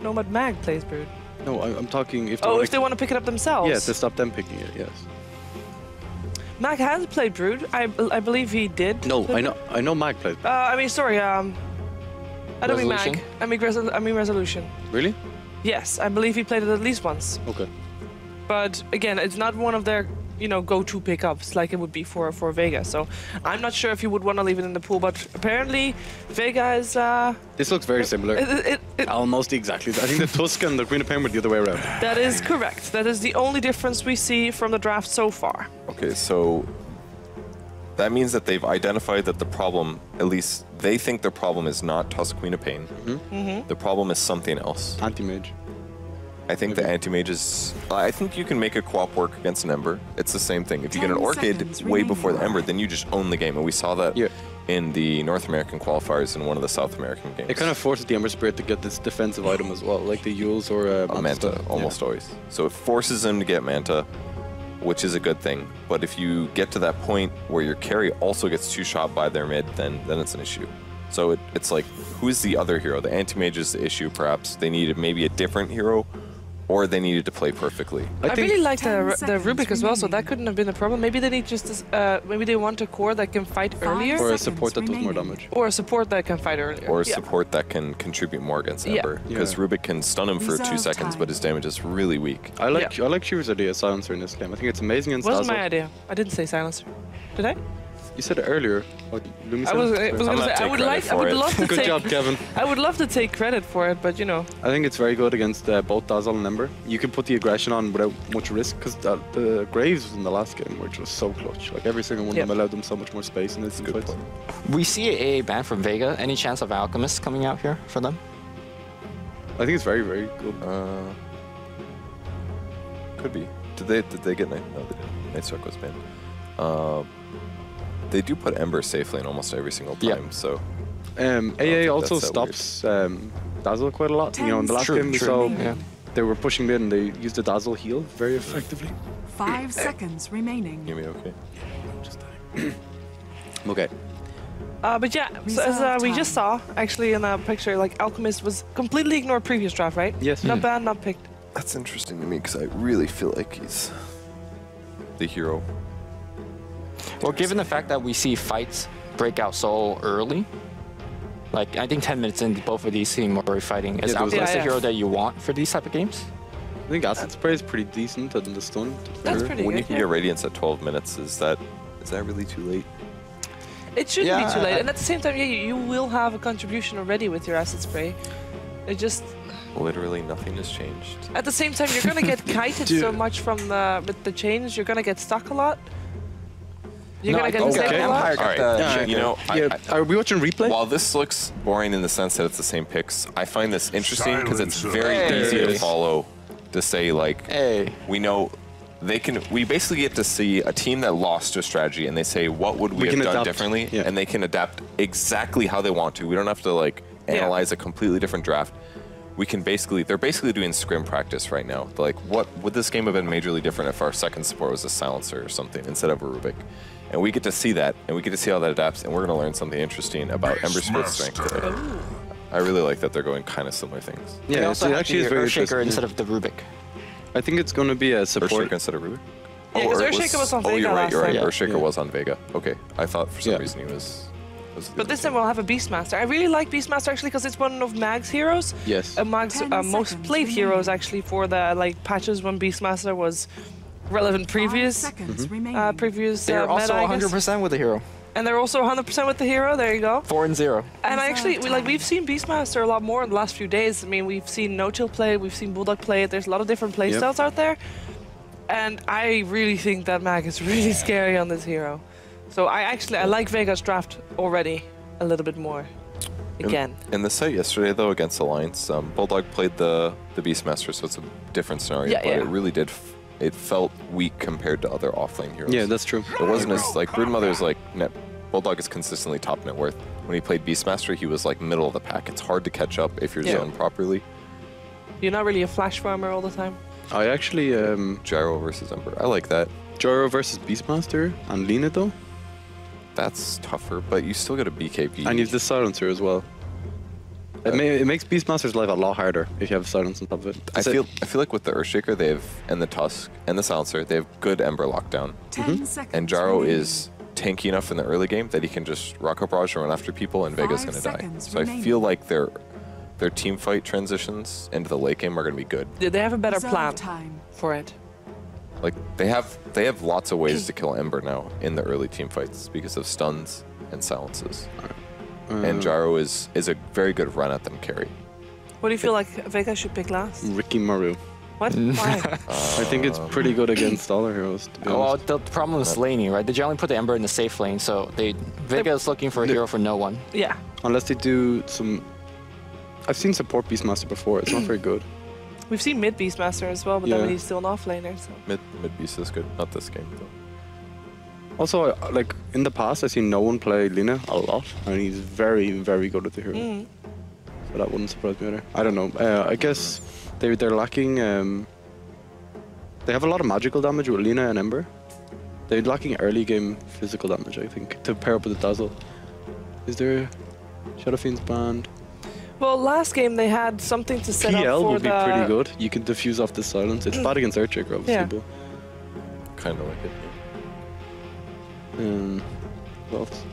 Nomad Mag plays Brood. No, I'm talking if they if they want to pick it up themselves. Yeah, to stop them picking it. Yes. Mag has played Brood. I believe he did. No, I know Mag played. I mean, sorry. I don't mean Mag. I mean Resolution. Really? Yes, I believe he played it at least once. Okay. But again, it's not one of their, go-to pickups like it would be for Vega. So I'm not sure if you would want to leave it in the pool. But apparently, Vega is. This looks very similar. Almost exactly. I think the Tusk and the Queen of Pain were the other way around. That is correct. That is the only difference we see from the draft so far. Okay, so that means that they've identified that the problem, at least they think the problem is not Tusk Queen of Pain. The problem is something else. Anti-mage. I think the anti-mage is... I think you can make a co-op work against an Ember. It's the same thing. If you get an Orchid way before the Ember, then you just own the game. And we saw that in the North American qualifiers in one of the South American games. It kind of forces the Ember Spirit to get this defensive item as well, like the Yules or Manta, almost always. So it forces them to get Manta, which is a good thing. But if you get to that point where your carry also gets two-shot by their mid, then it's an issue. So it's like, who's the other hero? The anti-mage is the issue, perhaps. They needed maybe a different hero, or they needed to play perfectly. I really like the Rubik as well, so that couldn't have been a problem. Maybe they need just maybe they want a core that can fight earlier, or a support that does more damage, or a support that can fight earlier, or a support that can contribute more against Ember. Because Rubik can stun him for 2 seconds, but his damage is really weak. I like Shiver's idea of Silencer in this game. I think it's amazing and wasn't my idea. I didn't say Silencer. Did I? You said it earlier. I would love to Good job, Kevin. I would love to take credit for it, but I think it's very good against both Dazzle and Ember. You can put the aggression on without much risk, because the Graves in the last game were just so clutch. Like every single one of them allowed them so much more space in this fight. We see a ban from Vega. Any chance of Alchemist coming out here for them? I think it's very, very good. Could be. Did they get Night? No, they didn't. Nightstruck was banned. They do put Ember safely in almost every single time, so... AA also stops Dazzle quite a lot. In the last game we saw they were pushing mid and they used the Dazzle heal very effectively. 5 seconds remaining. You mean okay? Just dying. Okay. But yeah, so as we just saw, actually in that picture, like Alchemist was completely ignored previous draft, right? Yes. Not banned, not picked. That's interesting to me, because I really feel like he's the hero. Well, given the fact that we see fights break out so early, like I think 10 minutes in, both of these seem already fighting. Is Alchemist the hero that you want for these type of games? I think Acid Spray is pretty decent and the stun. That's pretty when good, you can get Radiance at 12 minutes, is that really too late? It shouldn't be too late, and at the same time, you will have a contribution already with your Acid Spray. It just... Literally nothing has changed. At the same time, you're gonna get kited so much from with the chains, you're gonna get stuck a lot. You're gonna get stuck a lot. Are we watching replay? While this looks boring in the sense that it's the same picks, I find this interesting because it's very easy to follow. To say like, we know we basically get to see a team that lost to a strategy, and they say, what would we have done differently? And they can adapt exactly how they want to. We don't have to like analyze a completely different draft. We can they're basically doing scrim practice right now. Like, what would this game have been majorly different if our second support was a Silencer or something instead of a Rubik? And we get to see that, and we get to see how that adapts, and we're going to learn something interesting about Ember Spirit strength today. I really like that they're going kind of similar things. Yeah, so actually is very Earthshaker instead of the Rubik. I think it's going to be a support. Earthshaker instead of Rubik? Yeah, because Earthshaker was on Vega you're right. last time. Earthshaker was on Vega. Okay, I thought for some reason he was... But this time we'll have a Beastmaster. I really like Beastmaster actually because it's one of Mag's heroes. Yes. Mag's most played heroes actually for the patches when Beastmaster was relevant previous. They're also 100% with the hero. And they're also 100% with the hero. There you go. 4-0. And actually, we've seen Beastmaster a lot more in the last few days. I mean, we've seen No Chill play, we've seen Bulldog play. There's a lot of different playstyles out there. And I really think that Mag is really scary on this hero. So I like Vega's draft already a little bit more. Again. In the set yesterday, though, against Alliance, Bulldog played the Beastmaster, so it's a different scenario. But it really did. It felt weak compared to other offlane heroes. Yeah, that's true. It wasn't as like Broodmother's like Bulldog is consistently top net worth. When he played Beastmaster, he was like middle of the pack. It's hard to catch up if you're zoned properly. You're not really a flash farmer all the time. I actually Gyro versus Ember. I like that. Gyro versus Beastmaster and Lina though. That's tougher, but you still get a BKB. And you have the Silencer as well. It makes Beastmaster's life a lot harder if you have silence on top of it. I feel like with the Earthshaker, they have and the Tusk and the Silencer, they have good Ember lockdown. 10 seconds. And Jaro remaining. is tanky enough in the early game that he can just rock up barrage and run after people, and Vega's 5 gonna die. seconds So remaining. I feel like their team fight transitions into the late game are gonna be good. They have a better Reserve plan time. for it. Like they have lots of ways to kill Ember now in the early team fights because of stuns and silences. And Jaro is a very good run at them carry. What do you feel like Vega should pick last? Ricky Maru. What? Why? I think it's pretty good against all our heroes, to be Well, honest. the problem is laning, right? They generally put the Ember in the safe lane, so Vega is looking for a hero for no one. Yeah. Unless they do some... I've seen support Beastmaster before, it's not very good. We've seen mid Beastmaster as well, but then he's still an offlaner. So. Mid beast is good, not this game though. Also, like, in the past, I've seen no one play Lina a lot, and he's very, very good at the hero. So that wouldn't surprise me either. I don't know. I guess they're lacking... they have a lot of magical damage with Lina and Ember. They're lacking early game physical damage, I think, to pair up with the Dazzle. Is there Shadow Fiend's banned? Well, last game they had something to set up PL for would be pretty good. You can diffuse off the silence. It's bad against Earthshaker, obviously, Yeah. but... Kind of like it. What else?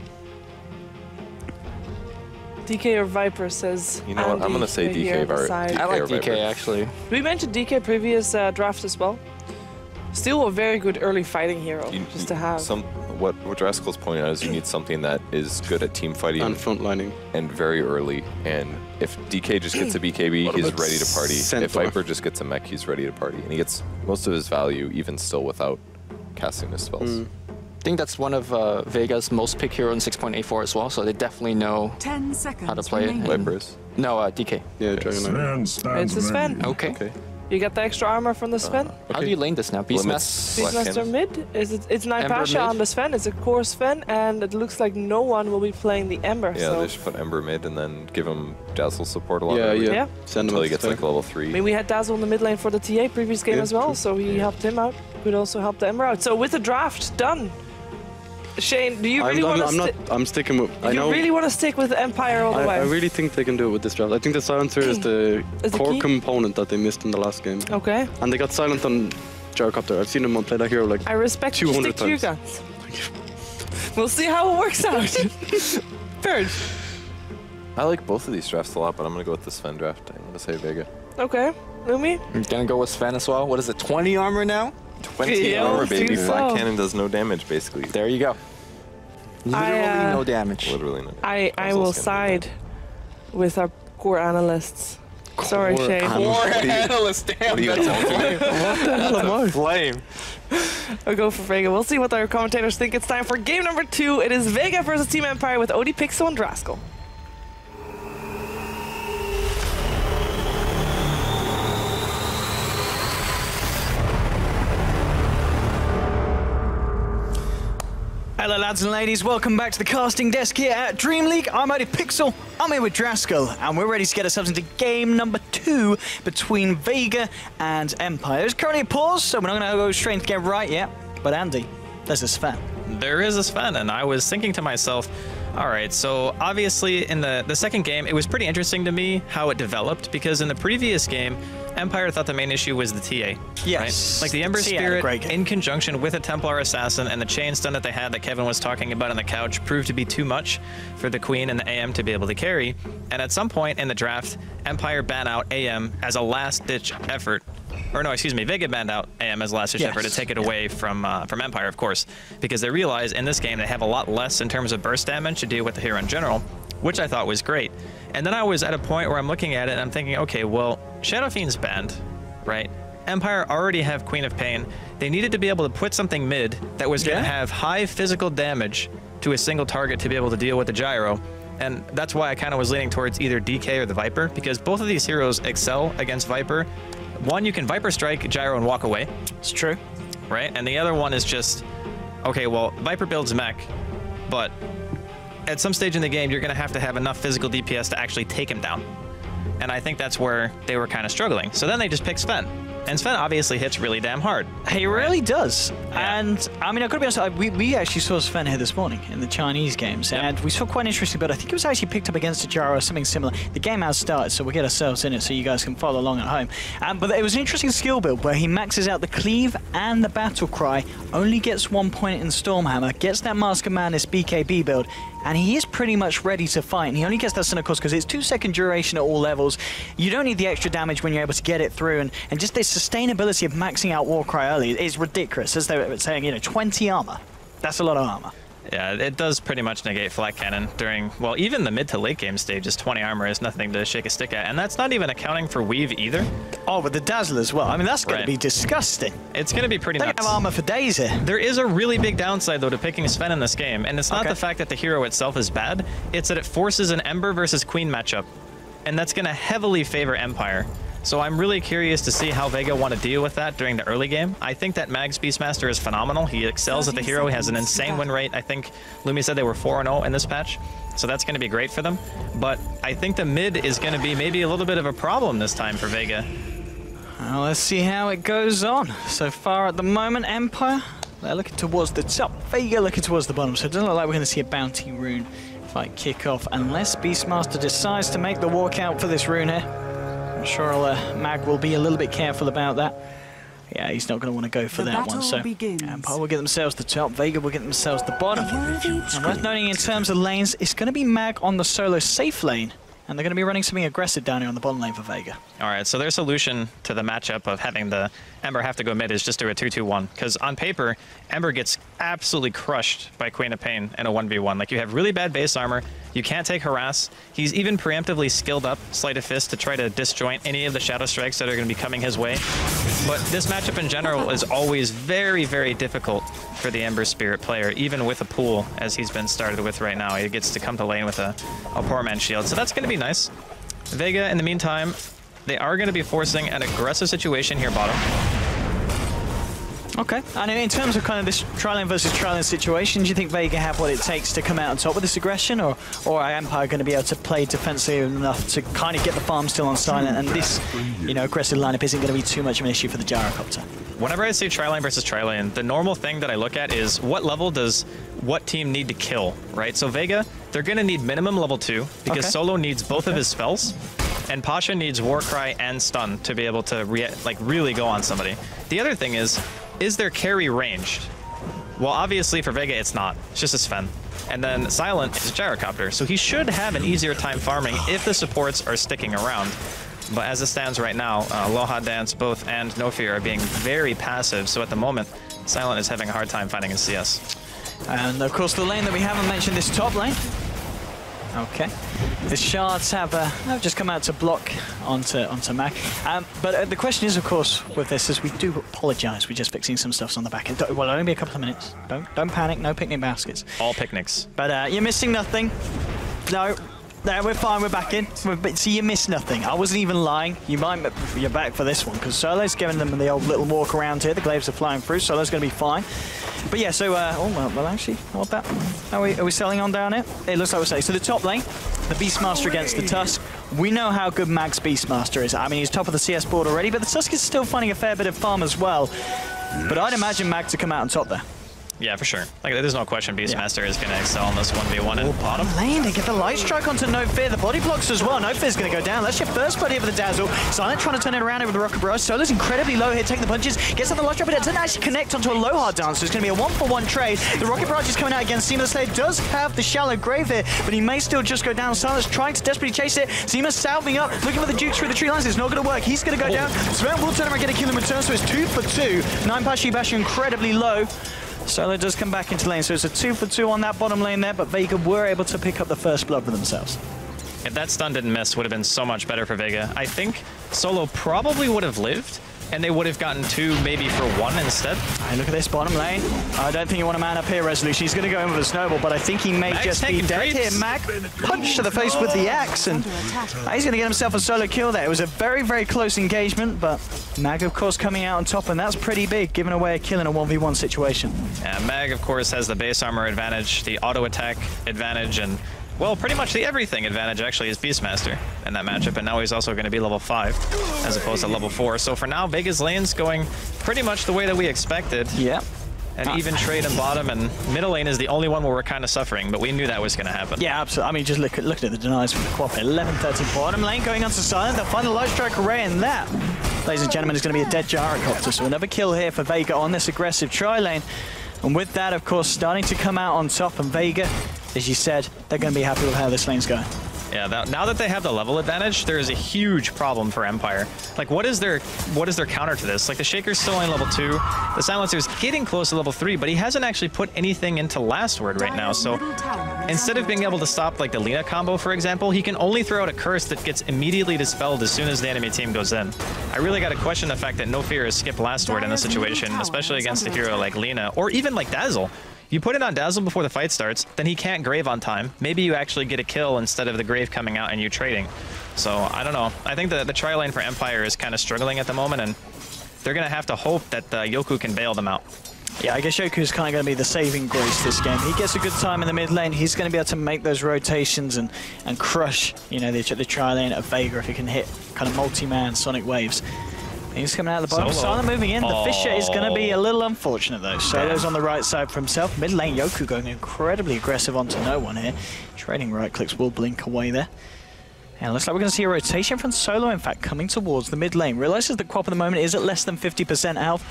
DK or Viper says. You know what? I'm gonna say Andy here DK on the Viper. side. I like or DK Viper. actually. We mentioned DK previous draft as well. Still a very good early fighting hero just to have. What Rascal's pointing out is you need something that is good at team fighting And frontlining. and very early. And if DK just gets a BKB, he's about ready to party. Centaur? If Viper just gets a mech, he's ready to party. And he gets most of his value even still without casting his spells. I think that's one of Vega's most picked hero in 6.84 as well, so they definitely know 10 seconds how to play it. remaining. Viper is. No, DK. Yeah, Dragon Knight. It's a Sven. Okay. Okay. You got the extra armor from the Sven. How do you lane this now? Beastmaster? Limits Black Beastmaster Cannon. mid. It's Nine Ember Pasha mid? on the Sven. It's a core Sven, and it looks like no one will be playing the Ember. Yeah, so. they should put Ember mid and then give him Dazzle support a lot Yeah, early. yeah. Yeah. Send him Until he as gets a like spec. level I 3. mean, we had Dazzle in the mid lane for the TA previous game Yeah, as well, true. so he helped him out. Could also help the Ember out. So with the draft done, Shane, do you really want to? I'm sticking with... I You know... really want to stick with Empire all the way? I really think they can do it with this draft. I think the silencer is the Is the core key? component that they missed in the last game. Okay. And they got silent on Gyrocopter. I've seen him play that hero like I respect you. 200 Stick to your times. guns. We'll see how it works out. Third. I like both of these drafts a lot, but I'm going to go with the Sven draft. I'm going to say Vega. Okay. Lumi? I'm gonna go with Sven as well. What is it, 20 armor now? 20 Yeah, armor, let's baby. do Black so. Cannon does no damage, basically. There you go. Literally no damage. Literally no. I was will also gonna do side with our core analysts. Sorry, Core Shane. Analyst, damn, What do you that's a flame. I'll go for Vega. We'll see what our commentators think. It's time for game number 2. It is Vega versus Team Empire with Odie, Pixel, and Draskell. Hello lads and ladies, welcome back to the casting desk here at DreamLeague. I'm Odie Pixel, I'm here with Draskell, and we're ready to get ourselves into game number 2 between Vega and Empire. There's currently a pause, so we're not going to go straight to get right yet. But Andy, there's a Sven. There is a Sven, and I was thinking to myself, all right, so obviously in the second game, it was pretty interesting to me how it developed, because in the previous game, Empire thought the main issue was the TA. Yes. Right? Like the Ember TA had a Spirit great game. in conjunction with a Templar Assassin and the chain stun that they had that Kevin was talking about on the couch proved to be too much for the Queen and the AM to be able to carry. And at some point in the draft, Empire banned out AM as a last-ditch effort. Or no, excuse me, Vega banned out AM as a last-ditch Yes. effort to take it away from Empire, of course, because they realize in this game they have a lot less in terms of burst damage to deal with the hero in general, which I thought was great. And then I was at a point where I'm looking at it and I'm thinking, okay, well, Shadow Fiend's banned, right? Empire already have Queen of Pain. They needed to be able to put something mid that was going to have high physical damage to a single target to be able to deal with the gyro. And that's why I kind of was leaning towards either DK or the Viper, because both of these heroes excel against Viper. One, you can Viper strike gyro and walk away. It's true. Right? And the other one is just, okay, well, Viper builds mech, but at some stage in the game, you're going to have enough physical DPS to actually take him down. And I think that's where they were kind of struggling. So then they just picked Sven, And Sven obviously hits really damn hard. He really does. Yeah. And I mean, I've got to be honest, we actually saw Sven here this morning in the Chinese games, and we saw quite an interesting build. I think it was actually picked up against a Jaro or something similar. The game has started, so we'll get ourselves in it so you guys can follow along at home. But it was an interesting skill build where he maxes out the cleave and the battle cry, only gets 1 point in Stormhammer, gets that Mask of Madness BKB build, and he is pretty much ready to fight. And he only gets that Sun, of course, because it's 2-second duration at all levels. You don't need the extra damage when you're able to get it through, and just this sustainability of maxing out Warcry early is ridiculous. As they were saying, you know, 20 armor. That's a lot of armor. Yeah, it does pretty much negate flat cannon during, well, even the mid to late game stages. 20 armor is nothing to shake a stick at, and that's not even accounting for weave either. Oh, with the dazzle as well. I mean, that's going to be disgusting. It's going to be pretty nuts. They have armor for days here. There is a really big downside, though, to picking Sven in this game, and it's not the fact that the hero itself is bad, it's that it forces an Ember versus Queen matchup, and that's going to heavily favor Empire. So I'm really curious to see how Vega want to deal with that during the early game. I think that Mag's Beastmaster is phenomenal. He excels at the hero. He has an insane win rate. I think Lumi said they were 4-0 in this patch. So that's going to be great for them. But I think the mid is going to be maybe a little bit of a problem this time for Vega. Well, let's see how it goes on. So far at the moment, Empire, they're looking towards the top. Vega looking towards the bottom. So it doesn't look like we're going to see a bounty rune fight kick off unless Beastmaster decides to make the walkout for this rune here. I'm sure Mag will be a little bit careful about that. Yeah, he's not going to want to go for that one. So Empire will get themselves the top, Vega will get themselves the bottom. And worth noting in terms of lanes, it's going to be Mag on the solo safe lane. And they're going to be running something aggressive down here on the bottom lane for Vega. All right, so their solution to the matchup of having the Ember have to go mid is just do a 2-2-1. Because on paper, Ember gets absolutely crushed by Queen of Pain in a 1v1. Like, you have really bad base armor, you can't take harass. He's even preemptively skilled up Sleight of Fist to try to disjoint any of the Shadow Strikes that are going to be coming his way. But this matchup in general is always very, very difficult for the Ember Spirit player, even with a pool, as he's been started with right now. He gets to come to lane with a poor man's shield. So that's going to be nice. Vega, in the meantime, they are going to be forcing an aggressive situation here bottom. Okay, and in terms of kind of this tri-lane versus tri-lane situation, do you think Vega have what it takes to come out on top with this aggression, or are Empire going to be able to play defensive enough to kind of get the farm still on silent, and this, you know, aggressive lineup isn't going to be too much of an issue for the Gyrocopter? Whenever I say tri-lane versus tri-lane, the normal thing that I look at is what level does what team need to kill, right? So Vega, they're going to need minimum level 2 because Solo needs both of his spells, and Pasha needs Warcry and Stun to be able to really go on somebody. The other thing is their carry ranged? Well, obviously for Vega it's not. It's just a Sven. And then Silent is a Gyrocopter, so he should have an easier time farming if the supports are sticking around. But as it stands right now, Aloha Dance, both, and No Fear are being very passive, so at the moment, Silent is having a hard time finding his CS. And of course the lane that we haven't mentioned is top lane. Okay, the shards have just come out to block onto Mac. But the question is, of course, with this, is we do apologise. We're just fixing some stuffs on the back end. Well, it'll only be a couple of minutes. Don't panic. No picnic baskets. All picnics. But you're missing nothing. No, we're fine. We're back in. So you missed nothing. I wasn't even lying. You're back for this one because Solo's giving them the old little walk around here. The glaives are flying through. Solo's going to be fine. But yeah, so, well, actually, what about that? Are we selling on down here? It looks like we're selling. So the top lane, the Beastmaster against the Tusk. We know how good Mag's Beastmaster is. I mean, he's top of the CS board already, but the Tusk is still finding a fair bit of farm as well. But I'd imagine Mag to come out on top there. Yeah, for sure. Like, there's no question Beastmaster is going to excel in this 1v1 and bottom. Lane, they get the light strike onto No Fear. The body blocks as well. No Fear's going to go down. That's your first buddy over the Dazzle. Silent trying to turn it around here with the Rocket Barrage. Solo's incredibly low here, taking the punches. Gets on the light strike, but it doesn't actually connect onto a Aloha Dance. So it's going to be a 1-for-1 trade. The Rocket Barrage is coming out against Seema. The Slayer does have the shallow grave here, but he may still just go down. Silent's trying to desperately chase it. Seema salving up, looking for the Dukes through the tree lines. It's not going to work. He's going to go down. Sven will turn around, get a kill in return, so it's 2-for-2. 9 Pashi Bashi incredibly low. Solo does come back into lane, so it's a 2-for-2 on that bottom lane there, but Vega were able to pick up the first blood for themselves. If that stun didn't miss, would have been so much better for Vega. I think Solo probably would have lived, and they would have gotten 2 maybe for 1 instead. Right, look at this bottom lane. I don't think you want a man up here, Resolution. He's going to go in with a snowball, but I think he may just be dead here. Mag, punch to the face with the axe, and he's going to get himself a solo kill there. It was a very, very close engagement, but Mag, of course, coming out on top, and that's pretty big, giving away a kill in a 1v1 situation. Yeah, Mag, of course, has the base armor advantage, the auto attack advantage, and well, pretty much the everything advantage actually is Beastmaster in that matchup, and now he's also going to be level 5 as opposed to level 4. So for now, Vega's lane's going pretty much the way that we expected. Yeah. An even trade in bottom, and middle lane is the only one where we're kind of suffering, but we knew that was going to happen. Yeah, absolutely. I mean, just look at the denies from the qualifier. 11-13 bottom lane going on to silent. They'll find a light strike array, and that, ladies and gentlemen, is going to be a dead gyrocopter. So another kill here for Vega on this aggressive tri-lane. And with that, of course, starting to come out on top, and Vega, as you said, they're going to be happy with how this lane's going. Yeah, now that they have the level advantage, there is a huge problem for Empire. Like, what is their counter to this? Like, the Shaker's still only level 2, the Silencer's getting close to level 3, but he hasn't actually put anything into Last Word right now. So instead of being able to stop, like, the Lina combo, for example, he can only throw out a curse that gets immediately dispelled as soon as the enemy team goes in. I really got to question the fact that No Fear has skipped Last Word in this situation, especially against a hero like Lina, or even like Dazzle. You put it on Dazzle before the fight starts, then he can't Grave on time. Maybe you actually get a kill instead of the Grave coming out and you trading. So, I don't know. I think that the tri-lane for Empire is kind of struggling at the moment, and they're going to have to hope that Yoku can bail them out. Yeah, I guess Yoku's kind of going to be the saving grace this game. He gets a good time in the mid lane. He's going to be able to make those rotations and crush, you know, the tri-lane of Vega if he can hit kind of multi-man Sonic Waves. He's coming out of the bottom. Silent moving in. The Fisher is going to be a little unfortunate, though. Solo's on the right side for himself. Mid lane, Yoku going incredibly aggressive onto no one here. Trading right clicks will blink away there. And it looks like we're going to see a rotation from Solo, in fact, coming towards the mid lane. Realizes that Quap at the moment is at less than 50% health.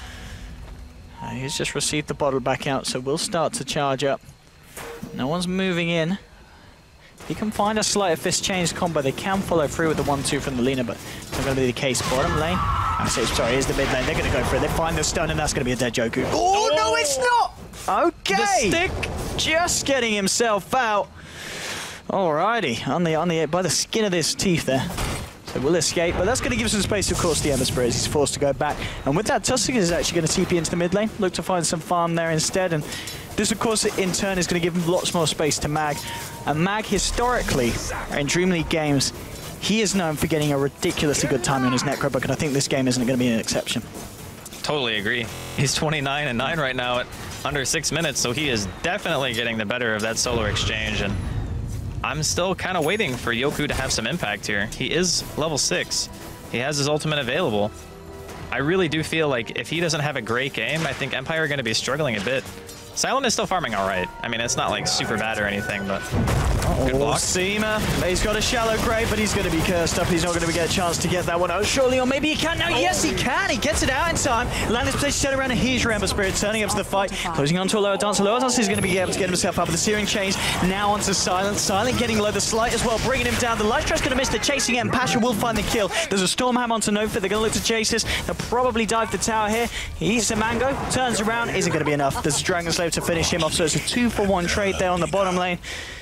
He's just received the bottle back out, so we'll start to charge up. No one's moving in. He can find a sleight of fist change combo. They can follow through with the 1-2 from the Lina, but it's not going to be the case. Bottom lane. Sorry, here's the mid lane. They're going to go for it. They find the stun, and that's going to be a dead Yoku. Oh, no, it's not! Okay! The stick! Just getting himself out. Alrighty, by the skin of his teeth there. So we'll escape, but that's going to give us some space, of course, the Ember Spirit. He's forced to go back. And with that, Tusk is actually going to TP into the mid lane. Look to find some farm there instead. And this, of course, in turn is going to give him lots more space to Mag. And Mag, historically, in DreamLeague games, he is known for getting a ridiculously good timing on his Necrobook, and I think this game isn't going to be an exception. Totally agree. He's 29-9 right now at under 6 minutes, so he is definitely getting the better of that Solar Exchange, and I'm still kind of waiting for Yoku to have some impact here. He is level 6. He has his ultimate available. I really do feel like if he doesn't have a great game, I think Empire are going to be struggling a bit. Silent is still farming all right. I mean, it's not like super bad or anything, but good block. Seema, he's got a shallow grave, but he's going to be cursed up. He's not going to get a chance to get that one out, surely, or maybe he can. No, yes, he can. He gets it out in time. Landis plays turn around, and here's your Ember Spirit turning up to the fight, closing onto a lower dance. Lower dance is going to be able to get himself up with the Searing Change. Now onto Silent. Silent getting low, the Slight as well, bringing him down. The Light Strike's going to miss the chasing it, and Pasha will find the kill. There's a Stormham onto Nofit. They're going to look to chase this. They'll probably dive the tower here. He eats a mango, turns around, isn't going to be enough. There's a Dragon Slave to finish him off, so it's a 2-for-1 trade there on the bottom lane.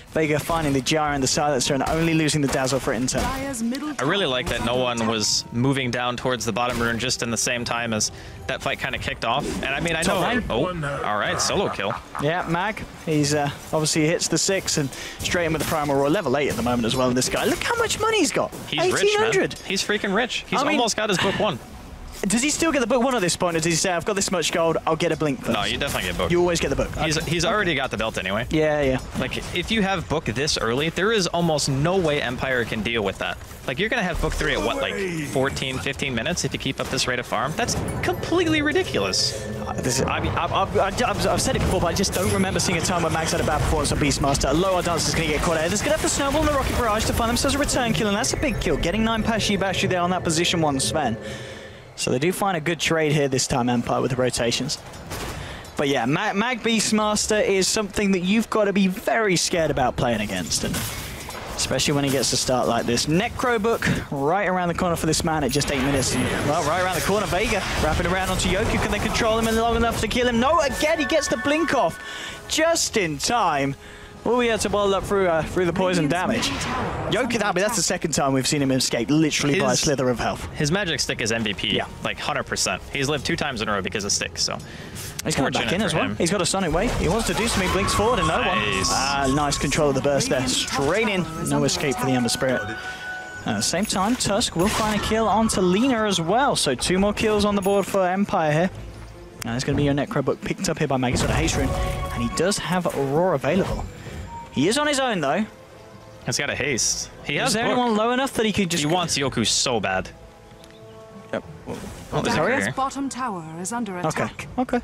Vega finding the Gyre and the Silencer and only losing the Dazzle for it in turn. I really like that no one was moving down towards the bottom rune just in the same time as that fight kind of kicked off. And I mean, I know... Oh, all right, solo kill. Yeah, Mag, he's obviously hits the 6 and straight in with the Primal Roar. Level 8 at the moment as well, this guy. Look how much money he's got. He's rich, man. He's freaking rich. He's almost got his book 1. Does he still get the book 1 at this point, or does he say, I've got this much gold, I'll get a blink first? No, you definitely get book. You always get the book. He's already got the belt anyway. Yeah. Like, if you have book this early, there is almost no way Empire can deal with that. Like, you're going to have book 3 at what, like 14, 15 minutes if you keep up this rate of farm? That's completely ridiculous. I've said it before, but I just don't remember seeing a time where Max had a bad performance on Beastmaster. A lower dance is going to get caught out. There's going to have the Snowball and the Rocket Barrage to find themselves a return kill, and that's a big kill. Getting 9 Pashy Bashy there on that position 1 Sven. So they do find a good trade here this time, Empire, with the rotations. But yeah, Mag Beastmaster is something that you've got to be very scared about playing against, and especially when he gets to start like this. Necrobook right around the corner for this man at just 8 minutes. And, well, right around the corner, Vega wrapping around onto Yoku. Can they control him long enough to kill him? No, again, he gets the blink off just in time. Will we have to bottle up through the poison damage? Yoku, that's the second time we've seen him escape literally by a slither of health. His magic stick is MVP, like 100%. He's lived 2 times in a row because of stick, so. He's coming back in as well. He's got a Sonic Wave. He wants to do something, blinks forward and no one. Nice control of the burst there. Straight in, no escape for the Ember Spirit. At the same time, Tusk will find a kill onto Lina as well, so 2 more kills on the board for Empire here. Now there's going to be your Necrobook picked up here by Maggie, sort of Haste Rune, and he does have Aurora available. He is on his own though. He's got a haste. He has Is there anyone low enough that he could just... He wants Yoku so bad. Yep. Oh, there's a Dire's here. bottom tower is under attack. Okay.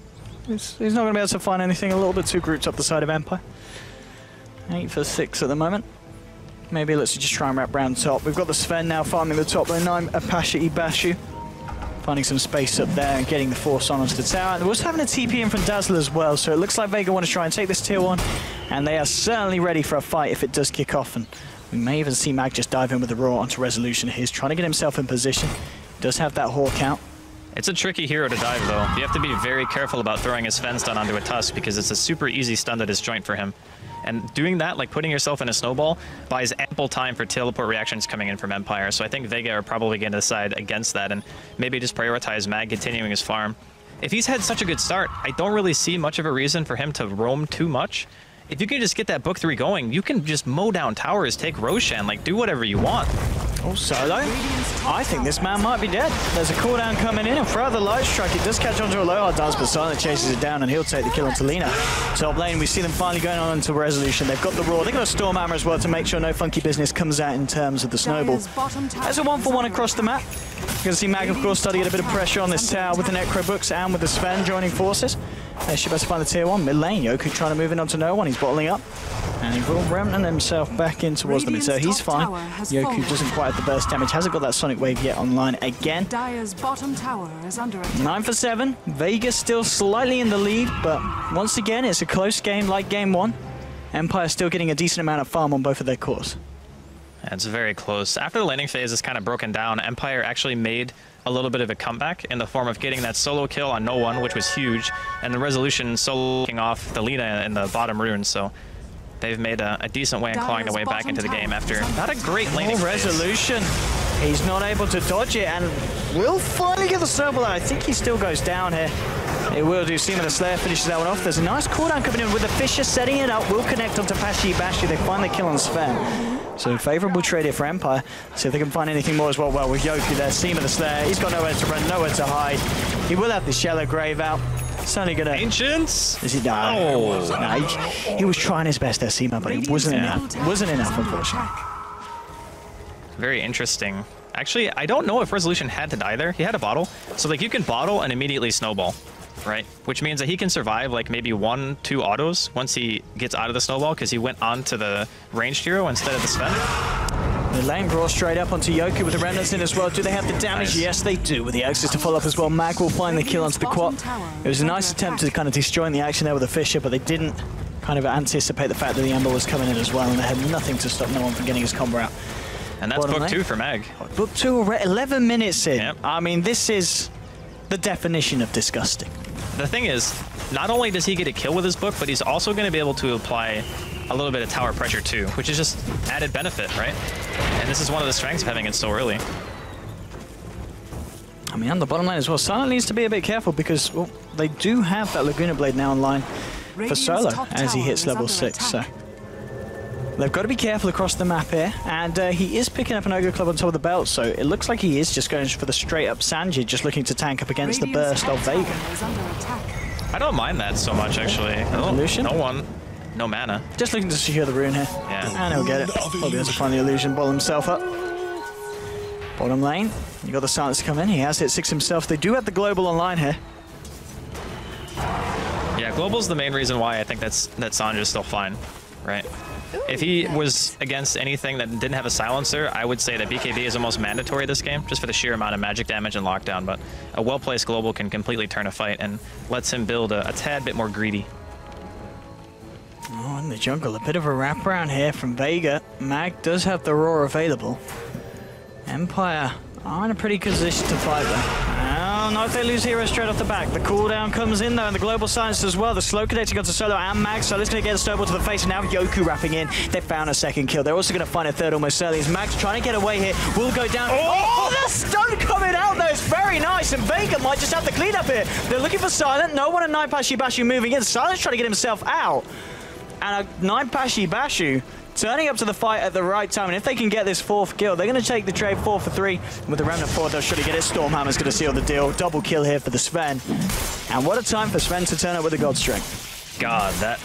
He's not going to be able to find anything. A little bit too grouped up the side of Empire. 8 for 6 at the moment. Maybe let's just try and wrap round top. We've got the Sven now farming the top lane. 9 Apache Bashu. Finding some space up there and getting the force on onto the tower. And we're also having a TP in from Dazzler as well, so it looks like Vega want to try and take this tier 1, and they are certainly ready for a fight if it does kick off. And we may even see Mag just dive in with the Roar onto Resolution. He's trying to get himself in position. Does have that Hawk out. It's a tricky hero to dive, though. You have to be very careful about throwing his Fen stun onto a Tusk, because it's a super easy stun to disjoint for him. And doing that, like putting yourself in a snowball, buys ample time for teleport reactions coming in from Empire. So I think Vega are probably going to decide against that and maybe just prioritize Mag continuing his farm. If he's had such a good start, I don't really see much of a reason for him to roam too much. If you can just get that book 3 going, you can just mow down towers, take Roshan, like do whatever you want. Oh, Solo. I think this man might be dead. There's a cooldown coming in, and further light strike. It does catch onto a low does, but Silent chases it down, and he'll take the kill onto Lina. Top lane, we see them finally going on into Resolution. They've got the Roar. They've got a Storm Hammer as well to make sure no funky business comes out in terms of the snowball. There's a 1-for-1 across the map. You can see Mag, of course, starting to get a bit of pressure on this tower with the Necro Books and with the Sven joining forces. They should better find the tier 1 mid lane. Yoku trying to move in onto no one. He's bottling up. And he will remnant himself back in towards them. So he's fine. Yoku doesn't quite have the burst damage. Hasn't got that Sonic Wave yet online again. Dire's bottom tower is under attack. 9 for 7. Vega still slightly in the lead, but once again, it's a close game like game 1. Empire still getting a decent amount of farm on both of their cores. It's very close. After the laning phase is kind of broken down, Empire actually made a little bit of a comeback in the form of getting that solo kill on no one, which was huge, and the Resolution soloing off the Lina in the bottom rune. So they've made a decent way in clawing their way back into the game after not a great laning phase. Resolution. He's not able to dodge it, and will finally get the snowball out. I think he still goes down here. It will do. Seaman the Slayer finishes that one off. There's a nice cooldown coming in with the Fisher setting it up. Will connect onto Pashi Bashi. They find the kill on Sven. So favourable trade here for Empire. See if they can find anything more as well. Well, with Yoku there, Seaman the Slayer. He's got nowhere to run, nowhere to hide. He will have the Shallow Grave out. It's only gonna... Ancients? Is he down? Oh. No, he was trying his best there, Seaman, but it wasn't enough. It wasn't enough, unfortunately. Very interesting. Actually, I don't know if Resolution had to die there. He had a bottle. So like you can bottle and immediately snowball, right? Which means that he can survive like maybe 1-2 autos once he gets out of the snowball, because he went on to the ranged hero instead of the Sven. The lane draw straight up onto Yoku with the remnants in as well. Do they have the damage? Nice. Yes, they do, with the access to follow up as well. Mag will find the kill onto the quad. It was a nice attempt to kind of disjoin the action there with the Fisher, but they didn't kind of anticipate the fact that the Ember was coming in as well, and they had nothing to stop no one from getting his combo out. And that's book 2 for Mag. Book 2 already, 11 minutes in. Yep. I mean, this is the definition of disgusting. The thing is, not only does he get a kill with his book, but he's also going to be able to apply a little bit of tower pressure too, which is just added benefit, right? And this is one of the strengths of having it so early. I mean, on the bottom lane as well, Silent needs to be a bit careful because, well, they do have that Laguna Blade now online for Solo as he hits level 6, so... They've got to be careful across the map here, and he is picking up an Ogre Club on top of the belt, so it looks like he is just going for the straight-up Sanji, just looking to tank up against the burst of Vega. I don't mind that so much, actually. Illusion? No one. No mana. Just looking to secure the rune here. Yeah. And he'll get it. Probably has to find the illusion, ball himself up. Bottom lane, you got the Silence to come in. He has hit 6 himself. They do have the global online here. Yeah, global's the main reason why I think that Sanja's still fine, right? If he was against anything that didn't have a silencer, I would say that BKB is almost mandatory this game, just for the sheer amount of magic damage and lockdown, but a well-placed global can completely turn a fight and lets him build a tad bit more greedy. Oh, in the jungle, a bit of a wraparound here from Vega. Mag does have the Roar available. Empire are in a pretty good position to fight there. Oh, no, if they lose hero straight off the back. The cooldown comes in though, and the global silence as well. The slow connecting onto Solo and Mag. Solo's going to get a snowball to the face, and now Yoku wrapping in. They found a second kill. They're also going to find a third almost early. As Mag's trying to get away here. Will go down. Oh, the stun coming out though. It's very nice, and Vega might just have to clean up here. They're looking for Silent. No one, and 9 Pashi Bashu moving in. Silent's trying to get himself out. And a 9 Pashi Bashu turning up to the fight at the right time, and if they can get this 4th kill, they're going to take the trade 4 for 3. With the Remnant 4, they'll surely get it. Stormhammer's going to seal the deal. Double kill here for the Sven. And what a time for Sven to turn up with a God Strength. God, that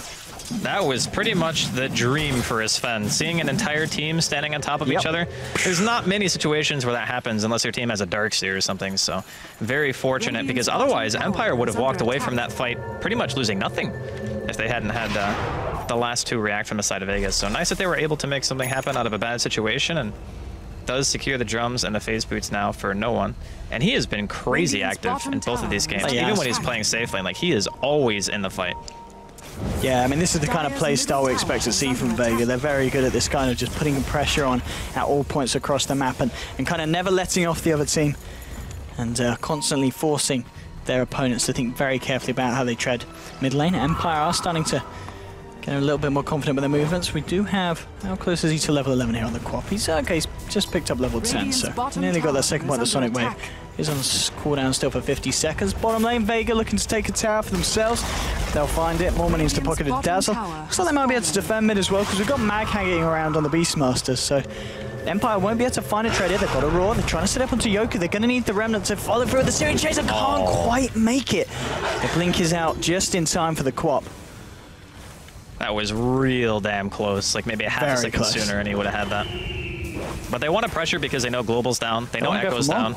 That was pretty much the dream for his Sven. Seeing an entire team standing on top of each other. There's not many situations where that happens unless your team has a Darkseer or something. So very fortunate, because otherwise Empire would have walked away from that fight pretty much losing nothing if they hadn't had the last two react from the side of Vegas. So nice that they were able to make something happen out of a bad situation, and does secure the drums and the phase boots now for no one. And he has been crazy active in both of these games. Even when he's playing safe lane, like, he is always in the fight. Yeah, I mean, this is the kind of play style we expect to see from Vega. They're very good at this kind of just putting pressure on at all points across the map and kind of never letting off the other team, and constantly forcing their opponents to think very carefully about how they tread mid lane. Empire are starting to get a little bit more confident with their movements. We do have, how close is he to level 11 here on the Quap? He's okay, he's just picked up level 10, so nearly got that second point of the Sonic Wave. He's on cooldown still for 50 seconds. Bottom lane, Vega looking to take a tower for themselves. They'll find it. More money into the pocket of Dazzle. Looks like they might be able to defend mid as well, because we've got Mag hanging around on the Beastmaster, so Empire won't be able to find a trade here. They've got a Roar. They're trying to set up onto Yoku. They're going to need the Remnant to follow through. The Searing Chaser can't quite make it. The Blink is out just in time for the Quap. That was real damn close. Like maybe a half a second sooner and he would have had that. But they want to pressure because they know Global's down. They know Echo's down.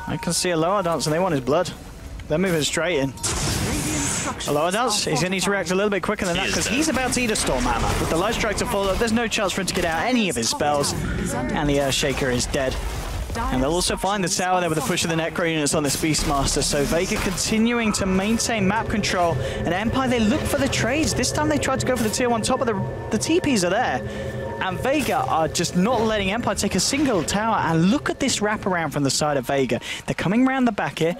I can see a lower dance and they want his blood. They're moving straight in. A lower dance, he's going to need to react a little bit quicker than that because he's about to eat a Storm Hammer. With the Light Strike to follow, there's no chance for him to get out any of his spells. And the Earthshaker is dead. And they'll also find the tower there with a push of the Necro units on this Beastmaster. So Vega continuing to maintain map control. And Empire, they look for the trades. This time they tried to go for the tier 1 top, but the TPs are there. And Vega are just not letting Empire take a single tower. And look at this wraparound from the side of Vega. They're coming around the back here.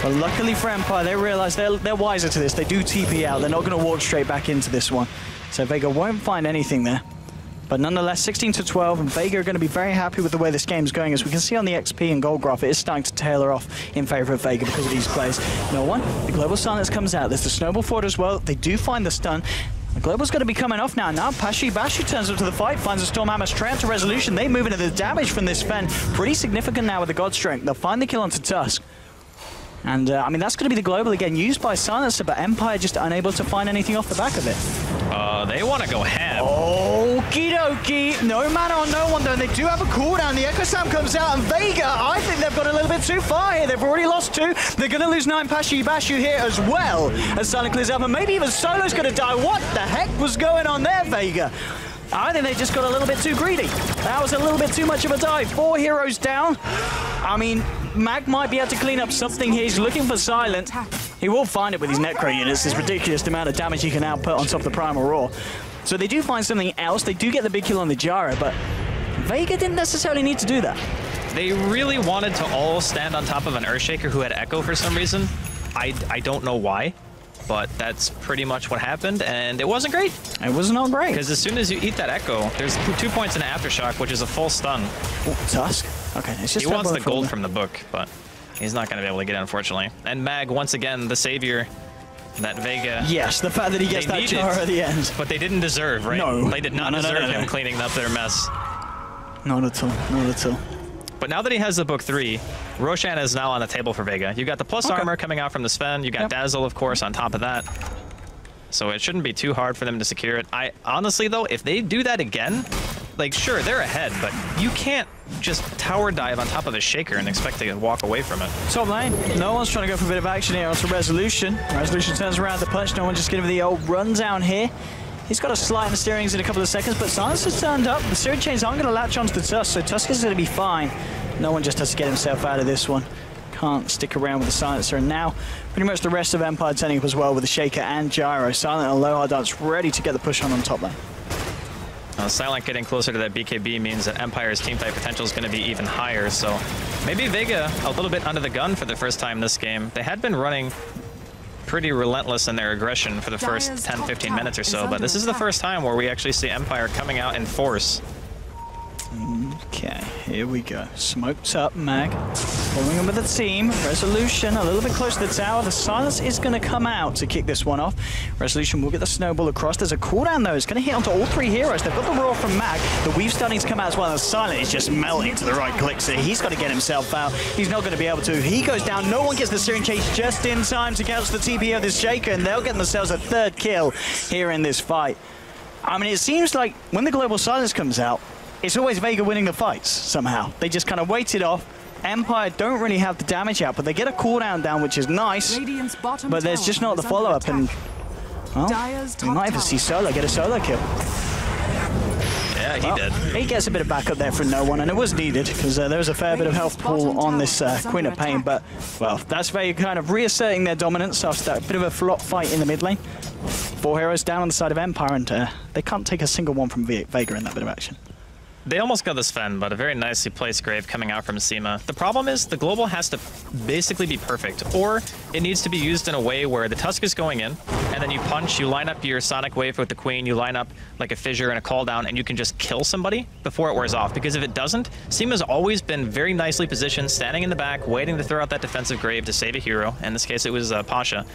But luckily for Empire, they realize they're wiser to this. They do TP out. They're not going to walk straight back into this one. So Vega won't find anything there. But nonetheless, 16 to 12, and Vega are going to be very happy with the way this game's going. As we can see on the XP and gold graph, it is starting to tailor off in favor of Vega because of these plays. No one. The Global Silence comes out. There's the Snowball Forward as well. They do find the stun. The Global's going to be coming off now. Now Bashu turns up to the fight, finds a Stormhammer straight out to Resolution. They move into the damage from this Fen. Pretty significant now with the God Strength. They'll find the kill onto Tusk. And, I mean, that's going to be the Global again, used by Silencer, but Empire just unable to find anything off the back of it. They want to go ham. Okie dokie. No mana on no one, though. They do have a cooldown. The Echo Slam comes out, and Vega, I think they've got a little bit too far here. They've already lost 2. They're going to lose 9 Bashu here as well, as Silent clears up, and maybe even Solo's going to die. What the heck was going on there, Vega? I think they just got a little bit too greedy. That was a little bit too much of a dive. 4 heroes down. I mean, Mag might be able to clean up something here. He's looking for Silent. He will find it with his Necro units. This ridiculous amount of damage he can output on top of the Primal Roar. So they do find something else. They do get the big kill on the Gyro, but Vega didn't necessarily need to do that. They really wanted to all stand on top of an Earthshaker who had Echo for some reason. I don't know why, but that's pretty much what happened, and it wasn't great. It was not great. Because as soon as you eat that Echo, there's 2 points in Aftershock, which is a full stun. Oh, Tusk. Okay, it's just he wants the gold from the book, but he's not going to be able to get it, unfortunately. And Mag, once again, the savior that Vega... Yes, the fact that he gets that jar at the end. But they didn't deserve, right? No. They did not deserve him cleaning up their mess. Not at all. Not at all. But now that he has the book 3, Roshan is now on the table for Vega. You got the plus armor coming out from the Sven. You got Dazzle, of course, on top of that. So it shouldn't be too hard for them to secure it. Honestly, though, if they do that again, like, sure, they're ahead, but you can't just tower dive on top of a Shaker and expect to walk away from it. Top lane, no one's trying to go for a bit of action here onto Resolution. Resolution turns around the punch. No one just giving the old rundown here. He's got a slight in the steerings in a couple of seconds, but Silence has turned up. The steering chains aren't going to latch onto the Tusk, so Tusk is going to be fine. No one just has to get himself out of this one. Can't stick around with the Silencer, and now pretty much the rest of Empire turning up as well with the Shaker and Gyro. Silent and Aloha Dance ready to get the push on top lane. Silent getting closer to that BKB means that Empire's teamfight potential is going to be even higher, so maybe Vega a little bit under the gun for the first time this game. They had been running pretty relentless in their aggression for the first 10-15 minutes or so, but this is the first time where we actually see Empire coming out in force. Okay, here we go. Smoked up, Mag. Following him with the team. Resolution a little bit close to the tower. The silence is going to come out to kick this one off. Resolution will get the snowball across. There's a cooldown though. It's going to hit onto all three heroes. They've got the roar from Mag. The weave starting to come out as well. The silent is just melting to the right click. So he's got to get himself out. He's not going to be able to. He goes down. No one gets the searing chase just in time to catch the TP of this Shaker, and they'll get themselves a third kill here in this fight. I mean, it seems like when the global silence comes out, it's always Vega winning the fights somehow. They just kind of wait it off. Empire don't really have the damage out, but they get a cooldown down, which is nice. But there's just not the follow-up, and well, we might even see Solo get a solo kill. Yeah, he did. He gets a bit of backup there from no one, and it was needed because there was a fair bit of health pool on this Queen of Pain. But well, that's Vega kind of reasserting their dominance after that bit of a flop fight in the mid lane. 4 heroes down on the side of Empire, and they can't take a single one from Vega in that bit of action. They almost got this Sven, but a very nicely placed Grave coming out from Seema. The problem is the global has to basically be perfect, or it needs to be used in a way where the Tusk is going in, and then you punch, you line up your Sonic Wave with the Queen, you line up like a Fissure and a Call Down, and you can just kill somebody before it wears off. Because if it doesn't, Seema's always been very nicely positioned, standing in the back, waiting to throw out that defensive Grave to save a hero. In this case, it was Pasha.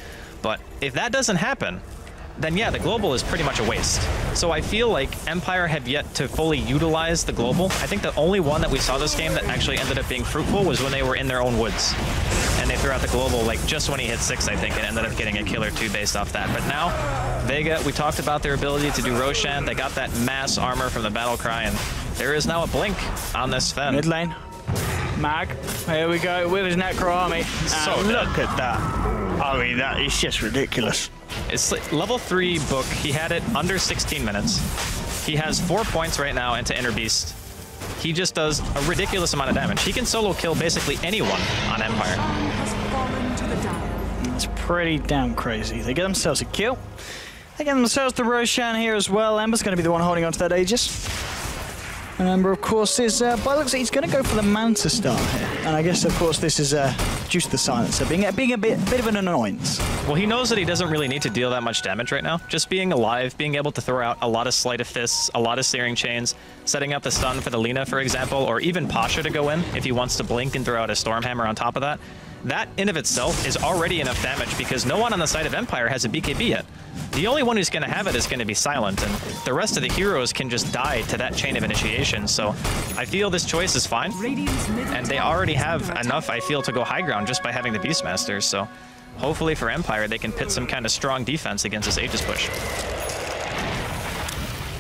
But if that doesn't happen, then yeah, the global is pretty much a waste. So I feel like Empire have yet to fully utilize the global. I think the only one that we saw this game that actually ended up being fruitful was when they were in their own woods. And they threw out the global like just when he hit 6, I think, and ended up getting a kill or 2 based off that. But now, Vega, we talked about their ability to do Roshan. They got that mass armor from the battle cry, and there is now a blink on this Sven. Mid lane. Mag, here we go with his Necro army. So look at that. I mean, that is just ridiculous. It's like level 3 book. He had it under 16 minutes. He has 4 points right now into Inner Beast. He just does a ridiculous amount of damage. He can solo kill basically anyone on Empire. It's pretty damn crazy. They get themselves a kill. They get themselves the Roshan here as well. Ember's going to be the one holding on to that Aegis. And Ember, of course, is, by looks like he's going to go for the Manta start here. And I guess, of course, this is due to the silencer, being a bit of an annoyance. Well, he knows that he doesn't really need to deal that much damage right now. Just being alive, being able to throw out a lot of Sleight of Fists, a lot of Searing Chains, setting up the stun for the Lina, for example, or even Pasha to go in if he wants to blink and throw out a Stormhammer on top of that. That in of itself is already enough damage because no one on the side of Empire has a BKB yet. The only one who's going to have it is going to be Silent, and the rest of the heroes can just die to that chain of initiation. So I feel this choice is fine, and they already have enough, I feel, to go high ground just by having the Beastmasters. So hopefully for Empire, they can pit some kind of strong defense against this Aegis push.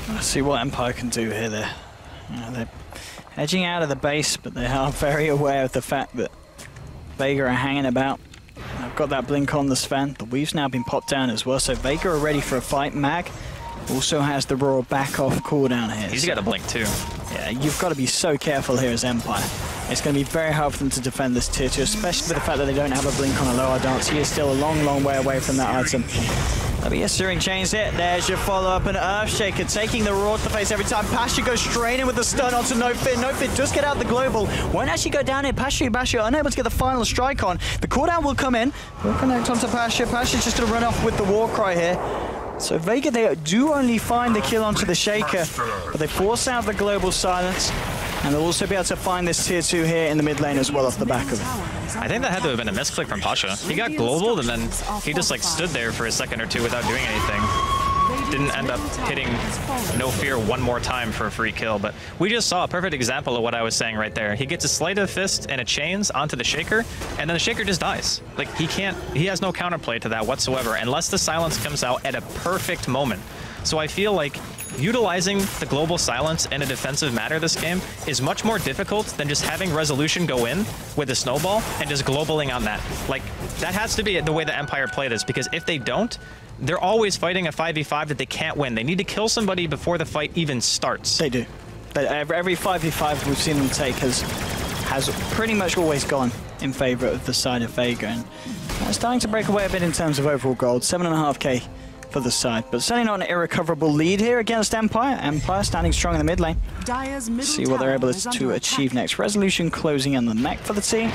Let's see what Empire can do here. They're edging out of the base, but they are very aware of the fact that Vega are hanging about. I've got that blink on the Sven. The weave's now been popped down as well, so Vega are ready for a fight. Mag also has the raw back off cooldown here. He's got a blink too. Yeah, you've got to be so careful here as Empire. It's going to be very hard for them to defend this tier 2, especially with the fact that they don't have a blink on a lower dance. He is still a long, long way away from that item. There'll be a Searing Chains hit. There's your follow-up, and Earthshaker taking the raw to the face every time. Pasha goes straight in with the stun onto NoFit. NoFit does get out the global. Won't actually go down here. Pasha unable to get the final strike on. The cooldown will come in. Will connect onto Pasha. Pasha's just going to run off with the Warcry here. So Vega, they do only find the kill onto the Shaker, but they force out the global silence. And they'll also be able to find this tier 2 here in the mid lane as well off the back of it. I think that had to have been a misclick from Pasha. He got globaled and then he just like stood there for a second or two without doing anything. Didn't end up hitting No Fear one more time for a free kill, but we just saw a perfect example of what I was saying right there. He gets a Sleight of Fist and a Chains onto the Shaker, and then the Shaker just dies. Like, he has no counterplay to that whatsoever, unless the silence comes out at a perfect moment. So I feel like utilizing the global silence in a defensive manner this game is much more difficult than just having Resolution go in with a snowball and just globaling on that. Like, that has to be the way the Empire play this, because if they don't, they're always fighting a 5v5 that they can't win. They need to kill somebody before the fight even starts. They do. Every 5v5 we've seen them take has pretty much always gone in favor of the side of Vega, and it's starting to break away a bit in terms of overall gold. 7.5k for the side, but certainly not an irrecoverable lead here against Empire. Empire standing strong in the mid lane. See what they're able to achieve next. Resolution closing in the mech for the team.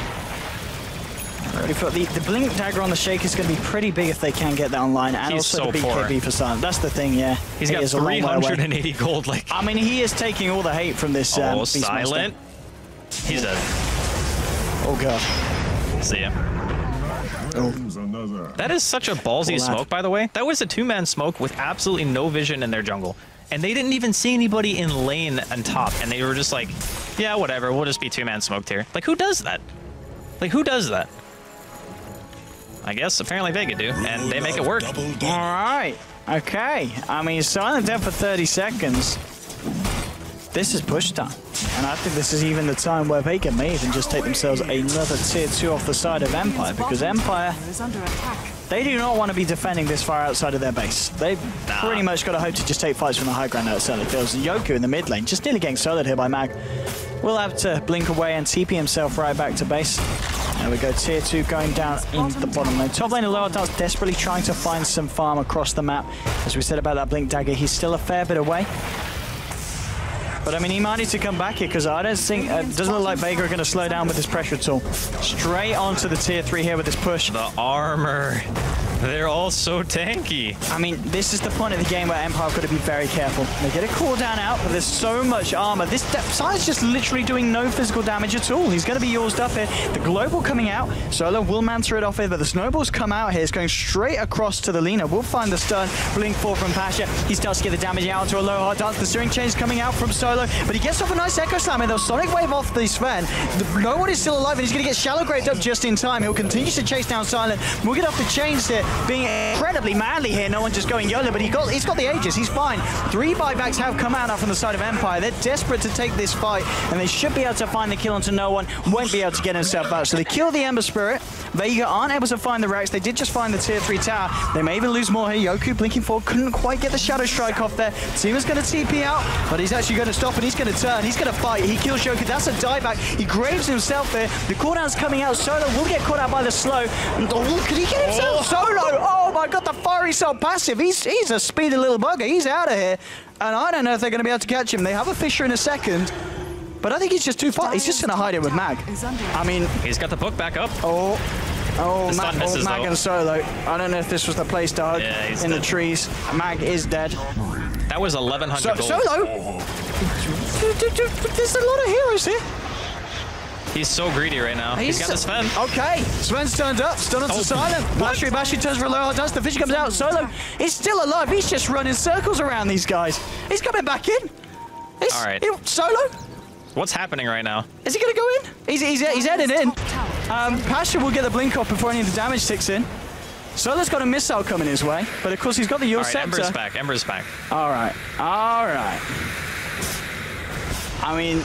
The Blink Dagger on the Shaker is going to be pretty big if they can get that online, and he's also so the BKB poor. For Silent. That's the thing, yeah. He's got 380 gold. Like, I mean, he is taking all the hate from this. oh, Silent. He's dead. Oh god. See ya. That is such a ballsy smoke, by the way. That was a 2-man smoke with absolutely no vision in their jungle. And they didn't even see anybody in lane and top. And they were just like, yeah, whatever. We'll just be 2-man smoked here. Like, who does that? Like, who does that? I guess apparently Vega do. And they make it work. All right. Okay. I mean, silent dead for 30 seconds. This is push time. And I think this is even the time where Vega may even just take themselves another tier 2 off the side of Empire, because Empire, they do not want to be defending this far outside of their base. They've pretty much got to hope to just take fights from the high ground out, it certainly feels. Yoku in the mid lane, just nearly getting soloed here by Mag. Will have to blink away and TP himself right back to base. There we go, tier 2 going down into the bottom lane. Top lane, Loyal Dart's desperately trying to find some farm across the map. As we said about that blink dagger, he's still a fair bit away. But I mean, he might need to come back here, because I don't think, it doesn't look like Vega are going to slow down with this pressure at all. Straight onto the tier 3 here with this push. The armor. They're all so tanky. I mean, this is the point of the game where Empire have got to be very careful. They get a cooldown out, but there's so much armor. This Sile's just literally doing no physical damage at all. He's going to be used up here. The global coming out. Solo will mantle it off here, but the snowballs come out here. It's going straight across to the Lina. We'll find the stun. Blink 4 from Pasha. He starts to get the damage out to a low hard dance. The steering change coming out from Solo, but he gets off a nice Echo Slam, and they'll Sonic Wave off the Sven. No one is still alive, and he's going to get shallow graved up just in time. He'll continue to chase down Silent. We'll get off the chains here, being incredibly manly here. No one just going YOLO, but he's got the Aegis. He's fine. 3 buybacks have come out from the side of Empire. They're desperate to take this fight, and they should be able to find the kill onto no one. Won't be able to get himself out. So they kill the Ember Spirit. Vega aren't able to find the Rex. They did just find the tier 3 tower. They may even lose more here. Yoku blinking forward. Couldn't quite get the Shadow Strike off there. Seema's going to TP out, but he's actually going to stop, and he's going to turn. He's going to fight. He kills Yoku. That's a dieback. He graves himself there. The cooldown's coming out. Solo will get caught out by the slow. Oh, could he get himself? Solo! Oh my god, the Fiery Soul passive. He's a speedy little bugger. He's out of here. And I don't know if they're going to be able to catch him. They have a Fissure in a second. But I think he's just too far. He's just going to hide it with Mag. I mean... He's got the book back up. Mag and Solo. I don't know if this was the place to hug in the trees. Mag is dead. That was 1,100 gold. Solo? There's a lot of heroes here. He's so greedy right now. He's got the Sven. Okay, Sven's turned up. Stun onto Silent. Bashi turns for a low hard dance. The Vision comes out. Solo is still alive. He's just running circles around these guys. He's coming back in. All right. Solo? What's happening right now? Is he going to go in? He's headed in. Pasha will get the blink off before any of the damage ticks in. Solo's got a missile coming his way, but of course he's got the Yule Scepter. Ember's back. Ember's back. All right. I mean,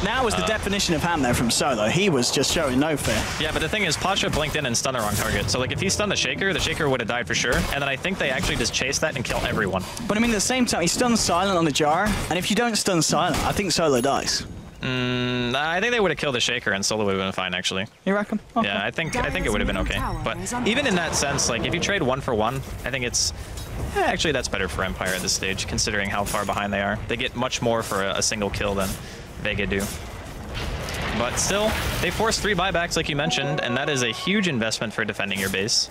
that was the definition of ham there from Solo. He was just showing no fear. Yeah, but the thing is, Pasha blinked in and stunned the wrong target. So, like, if he stunned the Shaker would have died for sure. And then I think they actually just chase that and kill everyone. But I mean, at the same time, he stuns Silent on the Jar, and if you don't stun Silent, I think Solo dies. I think they would have killed the Shaker and Solo would have been fine, actually. You reckon? Okay. Yeah, I think it would have been okay. But even in that sense, like, if you trade 1 for 1, I think it's... actually, that's better for Empire at this stage, considering how far behind they are. They get much more for a single kill than Vega do. But still, they forced 3 buybacks, like you mentioned, and that is a huge investment for defending your base.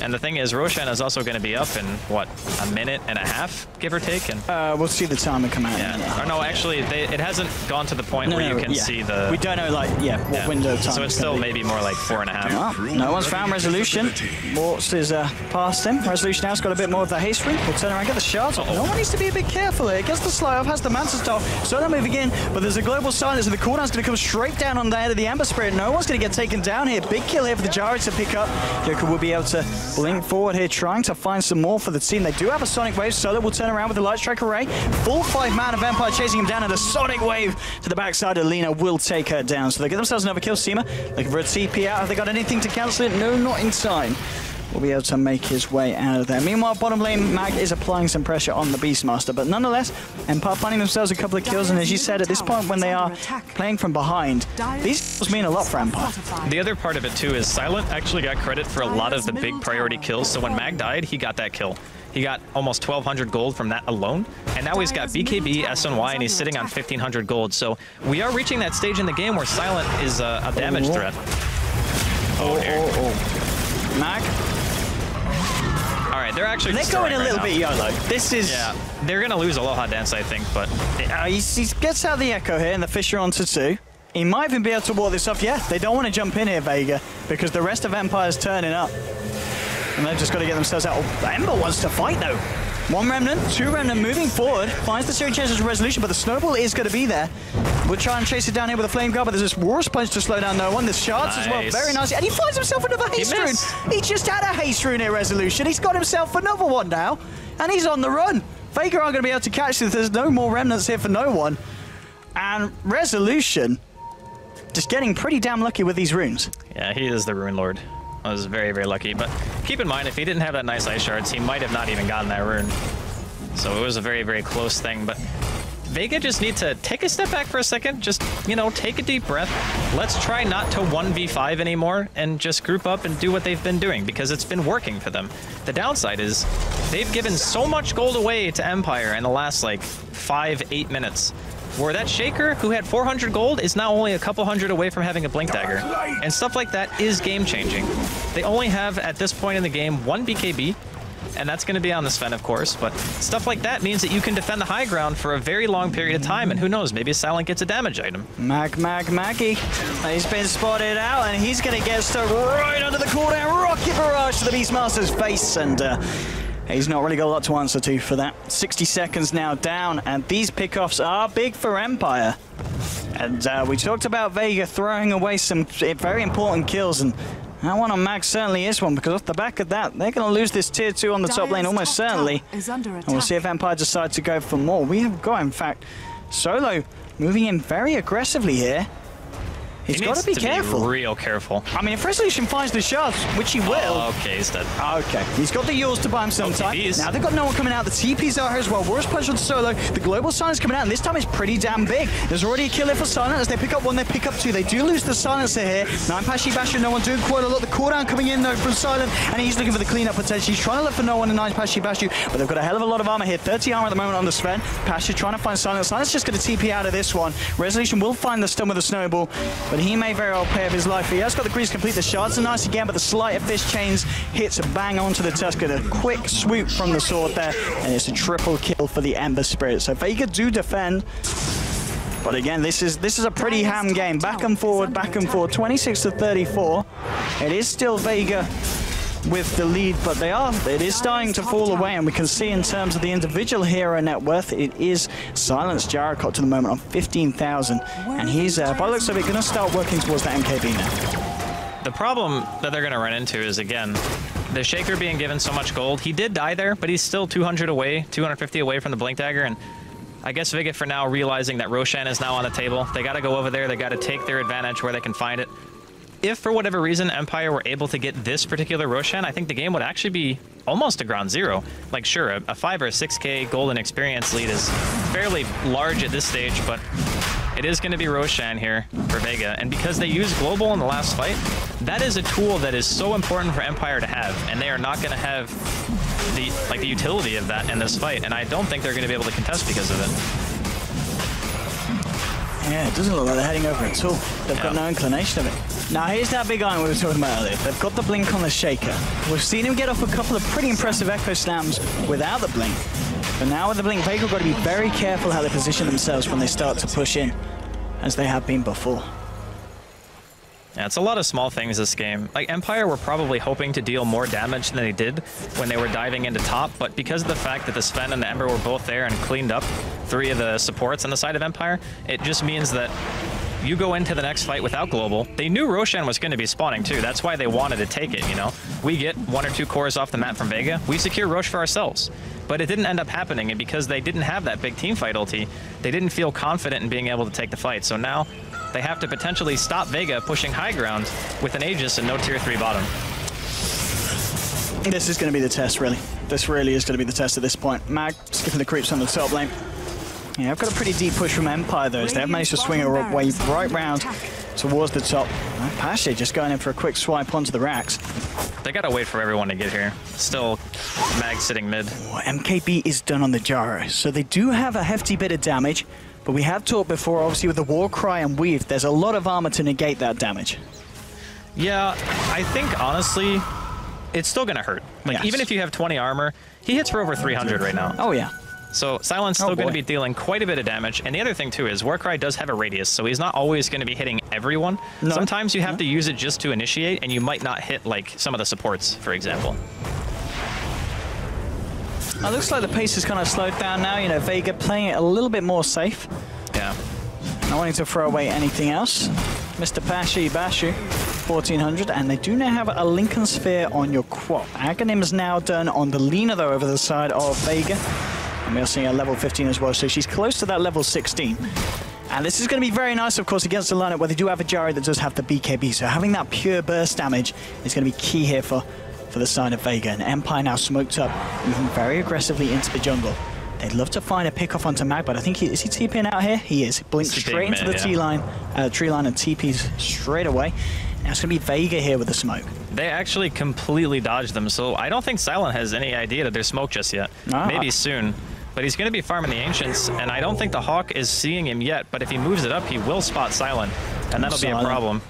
And the thing is, Roshan is also going to be up in, what, a minute and a half, give or take? And we'll see the timer come out. Yeah. Or no, actually, it hasn't gone to the point where you can see the... We don't know, like, what window of time. So it's still maybe more like 4.5. Well, no one's found Resolution. Morts is past him. Resolution now's got a bit more of the haste ring. We'll turn around, get the shards. No one needs to be a bit careful here. Gets the slide off, has the Manta Star. Solo moving in, but there's a global silence, and the cooldown's going to come straight down on the head of the Ember Spirit. No one's going to get taken down here. Big kill here for the Jari to pick up. Joker will be able to blink forward here, trying to find some more for the team. They do have a Sonic Wave. Solo will turn around with the Light Strike Array. Full 5-man of Empire chasing him down, and a Sonic Wave to the backside of Lina will take her down. So they get themselves another kill. Seema looking for a TP out. Have they got anything to cancel it? No, not in time. Will be able to make his way out of there. Meanwhile, bottom lane, Mag is applying some pressure on the Beastmaster, but nonetheless, Empire finding themselves a couple of kills, and as you said, at this point when they are playing from behind, these kills mean a lot for Empire. The other part of it too is Silent actually got credit for a lot of the big priority kills, so when Mag died, he got that kill. He got almost 1,200 gold from that alone, and now he's got BKB, SNY, and he's sitting on 1,500 gold, so we are reaching that stage in the game where Silent is a damage threat. Mag? All right, they're actually they're going a little bit YOLO. This is... Yeah, they're going to lose Aloha Dance, I think, but... he gets out the Echo here and the Fissure onto 2. He might even be able to wall this off. Yeah, they don't want to jump in here, Vega, because the rest of Empire's turning up. And they've just got to get themselves out. Oh, Ember wants to fight, though. 1 Remnant, 2 Remnant moving forward. Finds the series chances resolution, but the Snowball is going to be there. We'll try and chase it down here with a Flame Guard, but there's this War's Punch to slow down no one. There's Shards as well, very nice. And he finds himself another Haste Rune. He just had a Haste Rune here, resolution. He's got himself another one now, and he's on the run. Vega aren't going to be able to catch this. There's no more Remnants here for no one. And resolution just getting pretty damn lucky with these runes. Yeah, he is the Rune Lord. I was very, very lucky. But keep in mind, if he didn't have that nice Ice Shards, he might have not even gotten that rune. So it was a very, very close thing. But Vega just need to take a step back for a second. Just, you know, take a deep breath. Let's try not to 1v5 anymore and just group up and do what they've been doing, because it's been working for them. The downside is they've given so much gold away to Empire in the last, like, 5-8 minutes. Where that Shaker, who had 400 gold, is now only a couple hundred away from having a Blink Dagger. And stuff like that is game-changing. They only have, at this point in the game, 1 BKB, and that's going to be on the Sven, of course, but stuff like that means that you can defend the high ground for a very long period of time, and who knows, maybe a Silent gets a damage item. Maggie. He's been spotted out, and he's going to get stuck right under the cooldown. Rocket Barrage to the Beastmaster's face, and he's not really got a lot to answer to for that. 60 seconds now down, and these pickoffs are big for Empire. And we talked about Vega throwing away some very important kills, and that one on Mag certainly is one, because off the back of that, they're going to lose this tier 2 on the top lane almost certainly. And we'll see if Empire decide to go for more. We have got, in fact, Solo moving in very aggressively here. He's got to be careful. Be real careful. I mean, if Resolution finds the shards, which he will. Oh, okay, he's dead. Okay, he's got the Yules to buy him some time. Now they've got no one coming out. The TPs are here as well. War's Punch on Solo. The Global Silence coming out, and this time it's pretty damn big. There's already a kill here for Silent. As they pick up 1, they pick up 2. They do lose the Silencer here. 9 Pashy Basher, no one doing quite a lot. The cooldown coming in though from Silent, and he's looking for the cleanup potential. He's trying to look for no one in 9 Pashy Basher, but they've got a hell of a lot of armor here. 30 armor at the moment on the Sven. Pasher trying to find Silent. Silent's just going to TP out of this one. Resolution will find the stun with the Snowball, but he may very well pay of his life. He has got the grease complete. The shards are nice again, but the Sleight of Fist chains hits bang onto the Tusker. A quick swoop from the sword there, and it's a triple kill for the Ember Spirit. So Vega do defend, but again, this is a pretty ham game. Back and forward, 26 to 34. It is still Vega with the lead, but it is starting to fall away, and we can see in terms of the individual hero net worth, it is Silence Jarracott to the moment on 15,000, and he's by the looks of it going to start working towards that MKB now. The problem that they're going to run into is, again, the Shaker being given so much gold. He did die there, but he's still 200 away, 250 away from the Blink Dagger, and I guess Vega for now realizing that Roshan is now on the table. They got to go over there. They got to take their advantage where they can find it. If for whatever reason Empire were able to get this particular Roshan, I think the game would actually be almost a ground zero. Like, sure, a 5 or 6k golden experience lead is fairly large at this stage, but it is going to be Roshan here for Vega. And because they used Global in the last fight, that is a tool that is so important for Empire to have, and they are not going to have the utility of that in this fight. And I don't think they're going to be able to contest because of it. Yeah, it doesn't look like they're heading over at all. They've got no inclination of it. Now, here's that big iron we were talking about earlier. They've got the blink on the Shaker. We've seen him get off a couple of pretty impressive Echo Slams without the blink. But now with the blink, Vega have got to be very careful how they position themselves when they start to push in, as they have been before. Yeah, it's a lot of small things this game. Like, Empire were probably hoping to deal more damage than they did when they were diving into top, but because of the fact that the Sven and the Ember were both there and cleaned up 3 of the supports on the side of Empire, it just means that you go into the next fight without Global. They knew Roshan was going to be spawning too. That's why they wanted to take it, you know? We get 1 or 2 cores off the map from Vega. We secure Rosh for ourselves. But it didn't end up happening, and because they didn't have that big team fight ulti, they didn't feel confident in being able to take the fight. So now they have to potentially stop Vega pushing high ground with an Aegis and no tier 3 bottom. This is going to be the test, really. This really is going to be the test at this point. Mag skipping the creeps on the top lane. Yeah, I've got a pretty deep push from Empire, though, as they have managed to swing a wave right round towards the top. Pasha just going in for a quick swipe onto the racks. They gotta wait for everyone to get here. Still, Mag sitting mid. Oh, MKB is done on the Jaro, so they do have a hefty bit of damage, but we have talked before, obviously, with the War Cry and Weave, there's a lot of armor to negate that damage. Yeah, I think, honestly, it's still gonna hurt. Like, even if you have 20 armor, he hits for over 300 right now. Oh, yeah. So Silent's still going to be dealing quite a bit of damage. And the other thing, too, is Warcry does have a radius, so he's not always going to be hitting everyone. No. Sometimes you have to use it just to initiate, and you might not hit, like, some of the supports, for example. It looks like the pace has kind of slowed down now. You know, Vega playing it a little bit more safe. Yeah. Not wanting to throw away anything else. Mr. Bashu, 1400, and they do now have a Lincoln Sphere on your quad. Aghanim is now done on the Lina, though, over the side of Vega. And we're seeing a level 15 as well, so she's close to that level 16. And this is going to be very nice, of course, against the lineup where they do have a Jari that does have the BKB, so having that pure burst damage is going to be key here for the side of Vega. And Empire now smoked up, moving very aggressively into the jungle. They'd love to find a pick-off onto Mag, but I think is he TPing out here? He is. Blinks straight into the tree line and TPs straight away. Now it's going to be Vega here with the smoke. They actually completely dodged them, so I don't think Silent has any idea that there's smoke just yet. Maybe soon. But he's going to be farming the Ancients, and I don't think the Hawk is seeing him yet, but if he moves it up, he will spot Silent, and that'll be a problem.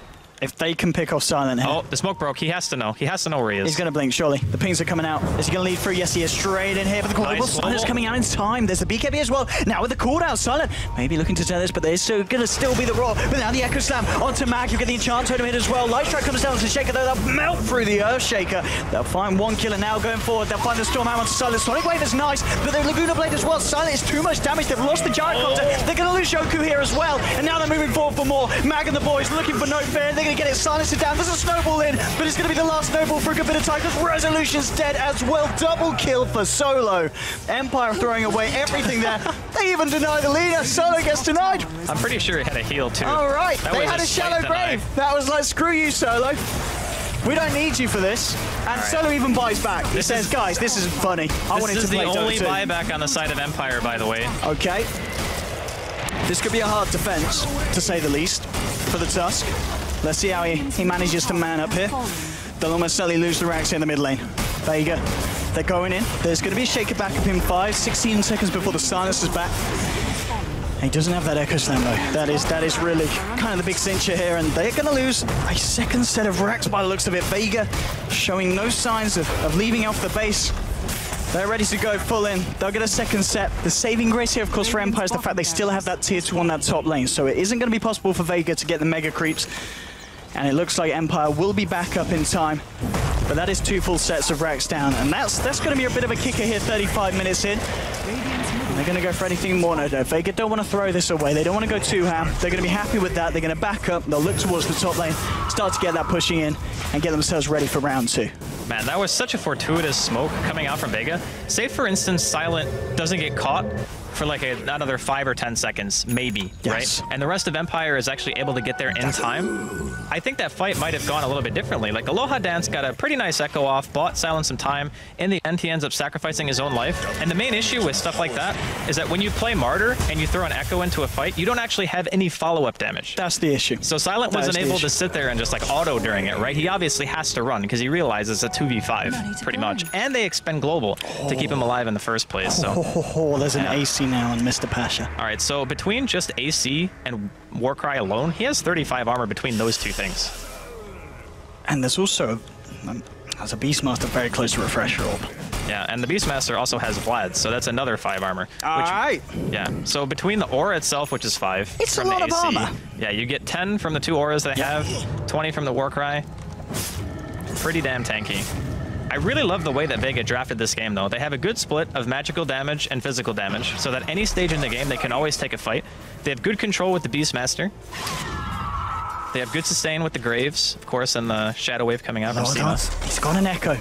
If they can pick off Silent here. Oh, the smoke broke. He has to know. He has to know where he is. He's going to blink, surely. The pings are coming out. Is he going to lead through? Yes, he is. Straight in here for the cooldown. Nice. Silent's coming out in time. There's the BKB as well. Now with the cooldown, Silent maybe looking to turn this, but there's still going to still be the Roar. But now the Echo Slam onto Mag. You get the Enchant Totem hit as well. Light Strike comes down to Shaker, though. They'll melt through the Earth Shaker. They'll find one killer now going forward. They'll find the Storm out onto Silent. Sonic Wave is nice, but the Laguna Blade as well. Silent is too much damage. They've lost the Gyrocopter. They're going to lose Yoku here as well. And now they're moving forward for more. Mag and the boys looking for no fair. They're going to get it silenced down. There's a snowball in, but it's going to be the last snowball for a good bit of time because Resolution's dead as well. Double kill for Solo. Empire throwing away everything there. They even deny the leader. Solo gets denied. I'm pretty sure he had a heal too. All right, they had a shallow grave. That was like, screw you, Solo. We don't need you for this. And Solo even buys back. He says, guys, this isn't funny. I wanted to play Dota 2. This is the only buyback on the side of Empire, by the way. Okay. This could be a hard defense, to say the least, for the Tusk. Let's see how he manages to man up here. They'll almost certainly lose the ranks in the mid lane. Vega, they're going in. There's going to be a shaker back up in 16 seconds before the silence is back. He doesn't have that Echo Slam though. That is really kind of the big cincher here, and they're going to lose a second set of racks by the looks of it. Vega showing no signs of leaving off the base. They're ready to go full in. They'll get a second set. The saving grace here, of course, for Empire is the fact they still have that tier 2 on that top lane, so it isn't going to be possible for Vega to get the mega creeps. And it looks like Empire will be back up in time. But that is 2 full sets of racks down, and that's going to be a bit of a kicker here, 35 minutes in. And they're going to go for anything more. No, Vega don't want to throw this away. They don't want to go too ham. They're going to be happy with that. They're going to back up. They'll look towards the top lane, start to get that pushing in, and get themselves ready for round 2. Man, that was such a fortuitous smoke coming out from Vega. Say, for instance, Silent doesn't get caught for like another 5 or 10 seconds, maybe, right? And the rest of Empire is actually able to get there in time. I think that fight might have gone a little bit differently. Like, Aloha Dance got a pretty nice echo off, bought Silent some time. In the end, he ends up sacrificing his own life. And the main issue with stuff like that is that when you play Martyr and you throw an echo into a fight, you don't actually have any follow-up damage. That's the issue. So Silent wasn't able to sit there and just like auto during it, right? He obviously has to run because he realizes it's a 2v5 pretty much. And they expend global to keep him alive in the first place. So there's an AC now on Mr. Pasha. All right, so between just AC and Warcry alone, he has 35 armor between those 2 things. And there's also, as a Beastmaster, very close to Refresher Orb. Yeah, and the Beastmaster also has Vlad, so that's another 5 armor. All right. Yeah, so between the aura itself, which is 5 it's from a lot AC, of armor. Yeah, you get 10 from the 2 auras they have, 20 from the Warcry. Pretty damn tanky. I really love the way that Vega drafted this game, though. They have a good split of magical damage and physical damage, so that any stage in the game, they can always take a fight. They have good control with the Beastmaster. They have good sustain with the Graves, of course, and the Shadow Wave coming out from Sima. He's got an Echo.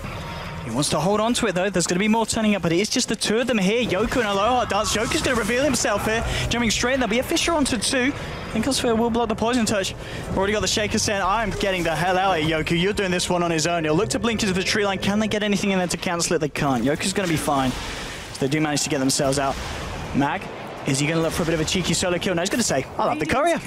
He wants to hold on to it, though. There's going to be more turning up, but it is just the 2 of them here. Yoku and Aloha Dance. Yoku's going to reveal himself here. Jumping straight in. There'll be a Fissure onto 2. Inkelsphere will block the Poison Touch. Already got the Shaker saying, I'm getting the hell out of Yoku. You're doing this one on his own. He'll look to blink into the tree line. Can they get anything in there to cancel it? They can't. Yoku's going to be fine. So they do manage to get themselves out. Mag, is he going to look for a bit of a cheeky solo kill? No, he's going to say, I'll have the courier.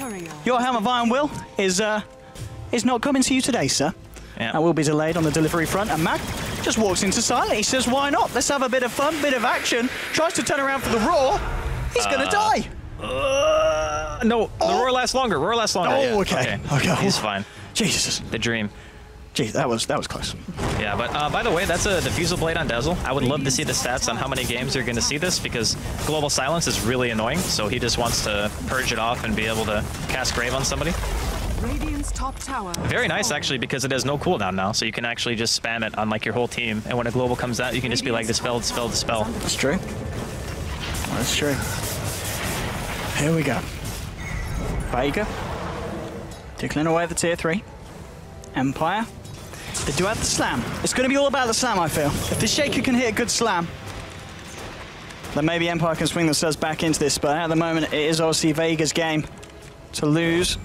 Your Helm of Iron Will is not coming to you today, sir. Yeah. That will be delayed on the delivery front. And Mag just walks into Silent. He says, why not? Let's have a bit of fun, bit of action. Tries to turn around for the Roar. He's going to die. No, the Roar lasts longer. Roar lasts longer. Oh, okay. He's fine. Jesus. The Dream. Gee, that was close. Yeah, but by the way, that's a Diffusal Blade on Dazzle. I would love to see the stats on how many games you're going to see this, because Global Silence is really annoying, so he just wants to purge it off and be able to cast Grave on somebody. Radiant's top tower. Very nice, actually, because it has no cooldown now, so you can actually just spam it on like your whole team, and when a Global comes out, you can just be like, dispel, dispel, dispel. That's true. That's true. Here we go. Vega. Tickling away at the tier 3. Empire. They do have the slam. It's going to be all about the slam, I feel. If the Shaker can hit a good slam, then maybe Empire can swing themselves back into this. But at the moment, it is obviously Vega's game to lose.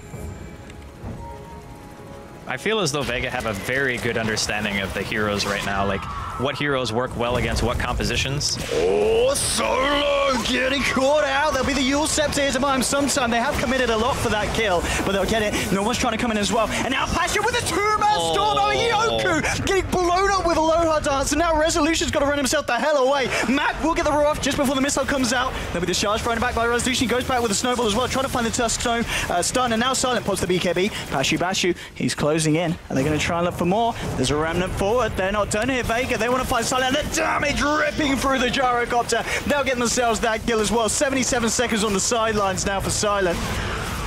I feel as though Vega have a very good understanding of the heroes right now, like what heroes work well against what compositions. Oh, Solo getting caught out. There'll be the Yule Scepter here to buy him sometime. They have committed a lot for that kill, but they'll get it. No one's trying to come in as well. And now Passion with a two-man storm. Oh, Yoku getting blown up with a Aloha Dance. And now Resolution's got to run himself the hell away. Mac will get the roar off just before the missile comes out. There'll be the charge thrown back by Resolution. He goes back with a snowball as well, trying to find the Tusk Stone. Stun, and now Silent pops the BKB. Bashu, he's closing in, and they're going to try and look for more. There's a remnant forward. They're not done here, Vega. They want to find Silent. The damage ripping through the gyrocopter. They'll get themselves that kill as well. 77 seconds on the sidelines now for Silent.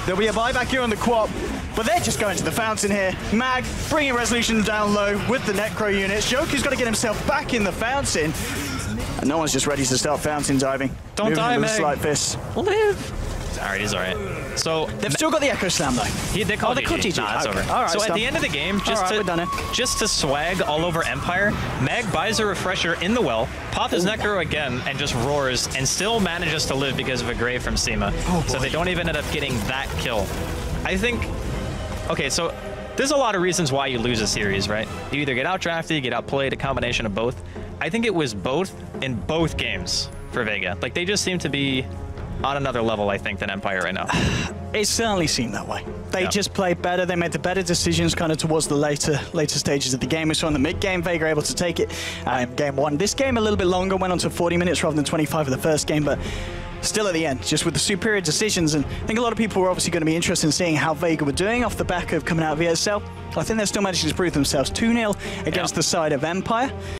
There'll be a buyback here on the Quap, but they're just going to the fountain here. Mag bringing Resolution down low with the Necro units. Joker's got to get himself back in the fountain. And no one's just ready to start fountain diving. Don't die, Mag. Slight fist. Live. Alright, he's alright. So they've still got the Echo Slam though. They called GG. Nah, it's over. All right, so at the end of the game, just to swag all over Empire, Mag buys a refresher in the well, pops his Necro again, and just roars, and still manages to live because of a Grave from Seema. So they don't even end up getting that kill. I think... Okay, so there's a lot of reasons why you lose a series, right? You either get outdrafted, you get outplayed, a combination of both. I think it was both in both games for Vega. Like, they just seem to be on another level, I think, than Empire right now. It certainly seemed that way. They just played better. They made the better decisions kind of towards the later stages of the game. We saw in the mid-game, Vega able to take it in game 1. This game a little bit longer, went on to 40 minutes rather than 25 of the first game, but still at the end, just with the superior decisions. And I think a lot of people were obviously going to be interested in seeing how Vega were doing off the back of coming out of ESL. I think they're still managing to prove themselves. 2-0 against the side of Empire.